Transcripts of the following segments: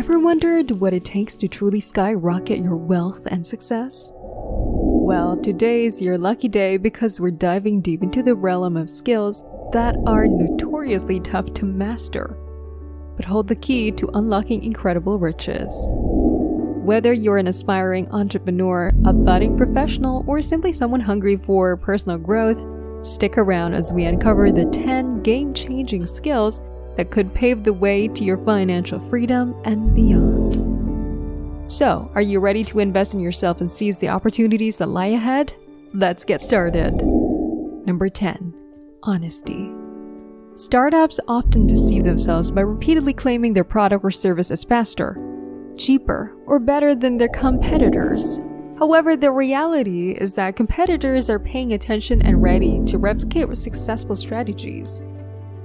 Ever wondered what it takes to truly skyrocket your wealth and success? Well, today's your lucky day because we're diving deep into the realm of skills that are notoriously tough to master, but hold the key to unlocking incredible riches. Whether you're an aspiring entrepreneur, a budding professional, or simply someone hungry for personal growth, stick around as we uncover the 10 game-changing skills that could pave the way to your financial freedom and beyond. So, are you ready to invest in yourself and seize the opportunities that lie ahead? Let's get started. Number 10. Honesty. Startups often deceive themselves by repeatedly claiming their product or service is faster, cheaper, or better than their competitors. However, the reality is that competitors are paying attention and ready to replicate successful strategies.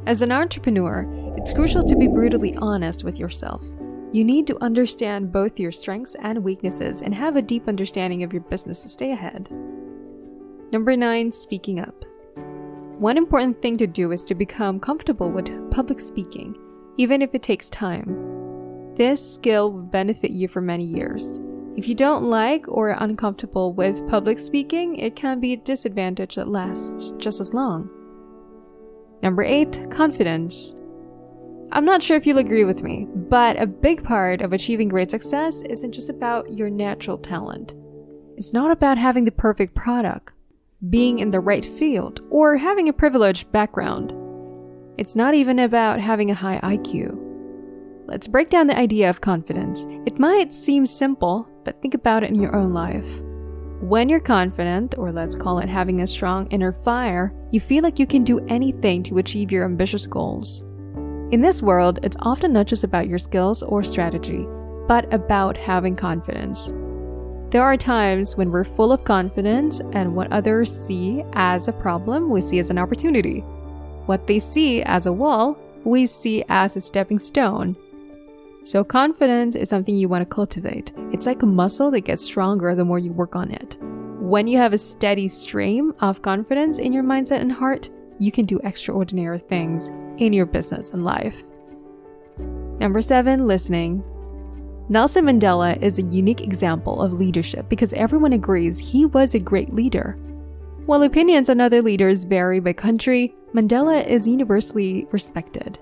As an entrepreneur, it's crucial to be brutally honest with yourself. You need to understand both your strengths and weaknesses and have a deep understanding of your business to stay ahead. Number 9. Speaking up. One important thing to do is to become comfortable with public speaking, even if it takes time. This skill will benefit you for many years. If you don't like or are uncomfortable with public speaking, it can be a disadvantage that lasts just as long. Number 8. Confidence. I'm not sure if you'll agree with me, but a big part of achieving great success isn't just about your natural talent. It's not about having the perfect product, being in the right field, or having a privileged background. It's not even about having a high IQ. Let's break down the idea of confidence. It might seem simple, but think about it in your own life. When you're confident, or let's call it having a strong inner fire, you feel like you can do anything to achieve your ambitious goals. In this world, it's often not just about your skills or strategy, but about having confidence. There are times when we're full of confidence and what others see as a problem, we see as an opportunity. What they see as a wall, we see as a stepping stone. So confidence is something you want to cultivate. It's like a muscle that gets stronger the more you work on it. When you have a steady stream of confidence in your mindset and heart, you can do extraordinary things in your business and life. Number 7. Listening. Nelson Mandela is a unique example of leadership because everyone agrees he was a great leader. While opinions on other leaders vary by country, Mandela is universally respected.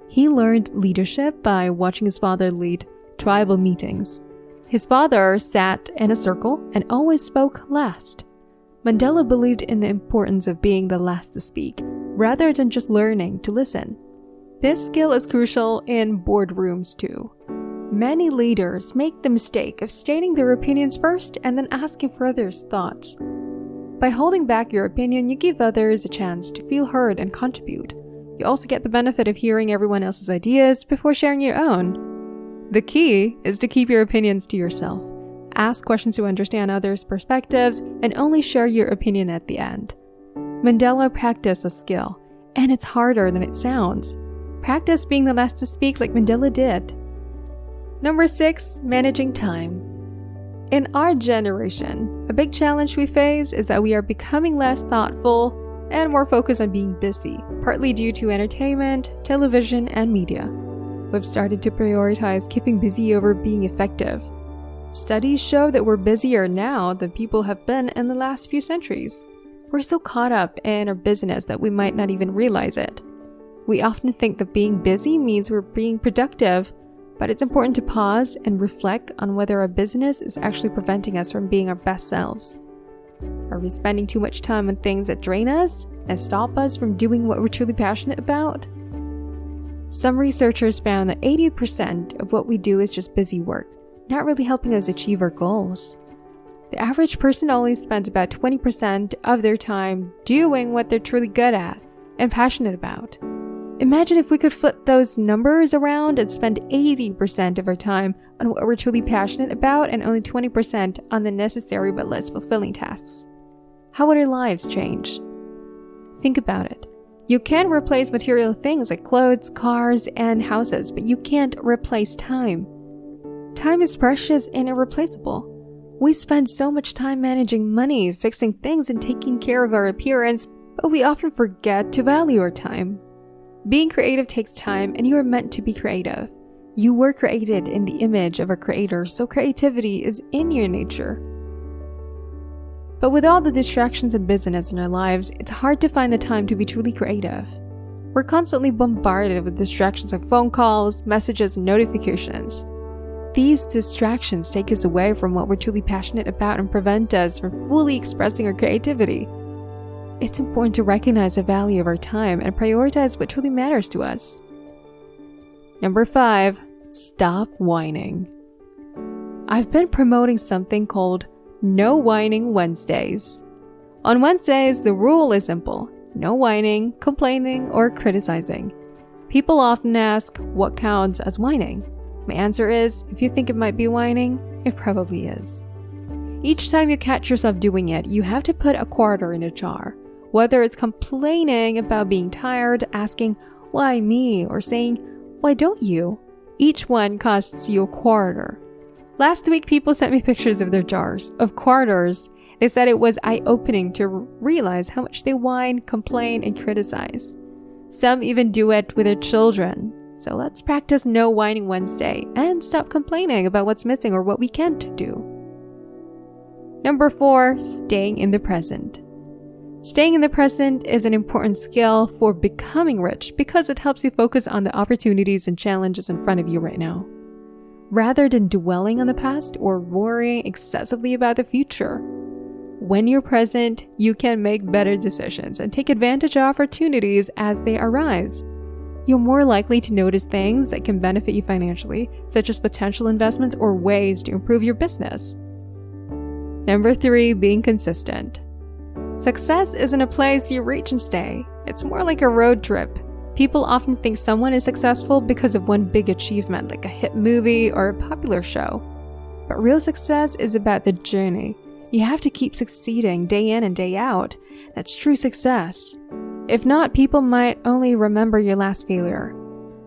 He learned leadership by watching his father lead tribal meetings. His father sat in a circle and always spoke last. Mandela believed in the importance of being the last to speak, rather than just learning to listen. This skill is crucial in boardrooms too. Many leaders make the mistake of stating their opinions first and then asking for others' thoughts. By holding back your opinion, you give others a chance to feel heard and contribute. You also get the benefit of hearing everyone else's ideas before sharing your own. The key is to keep your opinions to yourself. Ask questions to understand others' perspectives and only share your opinion at the end. Mandela practiced a skill, and it's harder than it sounds. Practice being the last to speak like Mandela did. Number 6. Managing time. In our generation, a big challenge we face is that we are becoming less thoughtful and more focused on being busy, partly due to entertainment, television, and media. We've started to prioritize keeping busy over being effective. Studies show that we're busier now than people have been in the last few centuries. We're so caught up in our business that we might not even realize it. We often think that being busy means we're being productive, but it's important to pause and reflect on whether our business is actually preventing us from being our best selves. Are we spending too much time on things that drain us and stop us from doing what we're truly passionate about? Some researchers found that 80% of what we do is just busy work, not really helping us achieve our goals. The average person only spends about 20% of their time doing what they're truly good at and passionate about. Imagine if we could flip those numbers around and spend 80% of our time on what we're truly passionate about and only 20% on the necessary but less fulfilling tasks. How would our lives change? Think about it. You can replace material things like clothes, cars, and houses, but you can't replace time. Time is precious and irreplaceable. We spend so much time managing money, fixing things, and taking care of our appearance, but we often forget to value our time. Being creative takes time, and you are meant to be creative. You were created in the image of a creator, so creativity is in your nature. But with all the distractions and busyness in our lives, it's hard to find the time to be truly creative. We're constantly bombarded with distractions of phone calls, messages, and notifications. These distractions take us away from what we're truly passionate about and prevent us from fully expressing our creativity. It's important to recognize the value of our time and prioritize what truly matters to us. Number 5, stop whining. I've been promoting something called No Whining Wednesdays. On Wednesdays, the rule is simple: no whining, complaining, or criticizing. People often ask, what counts as whining? My answer is, if you think it might be whining, it probably is. Each time you catch yourself doing it, you have to put a quarter in a jar. Whether it's complaining about being tired, asking, why me, or saying, why don't you? Each one costs you a quarter. Last week, people sent me pictures of their jars of quarters. They said it was eye-opening to realize how much they whine, complain, and criticize. Some even do it with their children. So let's practice No Whining Wednesday and stop complaining about what's missing or what we can't do. Number 4, staying in the present. Staying in the present is an important skill for becoming rich because it helps you focus on the opportunities and challenges in front of you right now, rather than dwelling on the past or worrying excessively about the future. When you're present, you can make better decisions and take advantage of opportunities as they arise. You're more likely to notice things that can benefit you financially, such as potential investments or ways to improve your business. Number 3, being consistent. Success isn't a place you reach and stay. It's more like a road trip. People often think someone is successful because of one big achievement, like a hit movie or a popular show. But real success is about the journey. You have to keep succeeding day in and day out. That's true success. If not, people might only remember your last failure.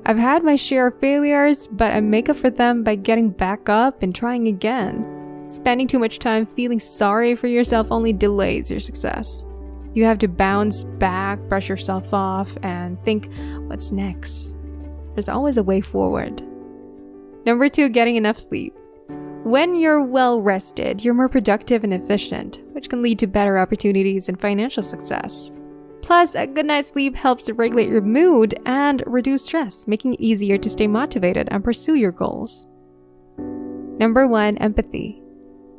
I've had my share of failures, but I make up for them by getting back up and trying again. Spending too much time feeling sorry for yourself only delays your success. You have to bounce back, brush yourself off, and think, what's next? There's always a way forward. Number 2, getting enough sleep. When you're well rested, you're more productive and efficient, which can lead to better opportunities and financial success. Plus, a good night's sleep helps to regulate your mood and reduce stress, making it easier to stay motivated and pursue your goals. Number 1, empathy.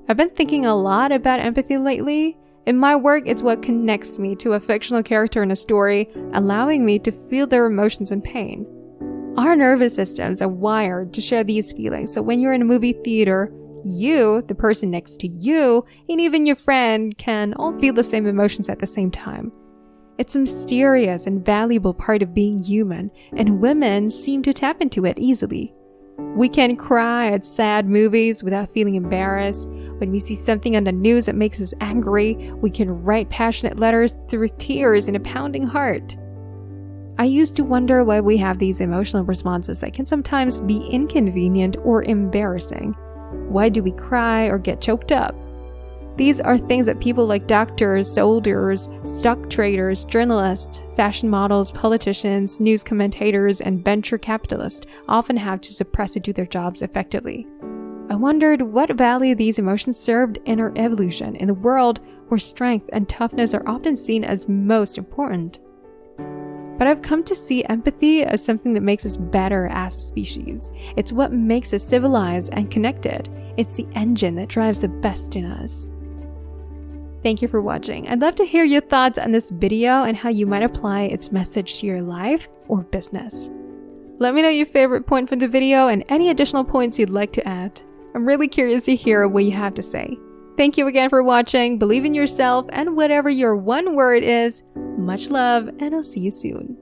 I've been thinking a lot about empathy lately. In my work, it's what connects me to a fictional character in a story, allowing me to feel their emotions and pain. Our nervous systems are wired to share these feelings, so when you're in a movie theater, you, the person next to you, and even your friend can all feel the same emotions at the same time. It's a mysterious and valuable part of being human, and women seem to tap into it easily. We can cry at sad movies without feeling embarrassed. When we see something on the news that makes us angry, we can write passionate letters through tears and a pounding heart. I used to wonder why we have these emotional responses that can sometimes be inconvenient or embarrassing. Why do we cry or get choked up? These are things that people like doctors, soldiers, stock traders, journalists, fashion models, politicians, news commentators, and venture capitalists often have to suppress to do their jobs effectively. I wondered what value these emotions served in our evolution in a world where strength and toughness are often seen as most important. But I've come to see empathy as something that makes us better as a species. It's what makes us civilized and connected. It's the engine that drives the best in us. Thank you for watching. I'd love to hear your thoughts on this video and how you might apply its message to your life or business. Let me know your favorite point from the video and any additional points you'd like to add. I'm really curious to hear what you have to say. Thank you again for watching. Believe in yourself and whatever your one word is. Much love, and I'll see you soon.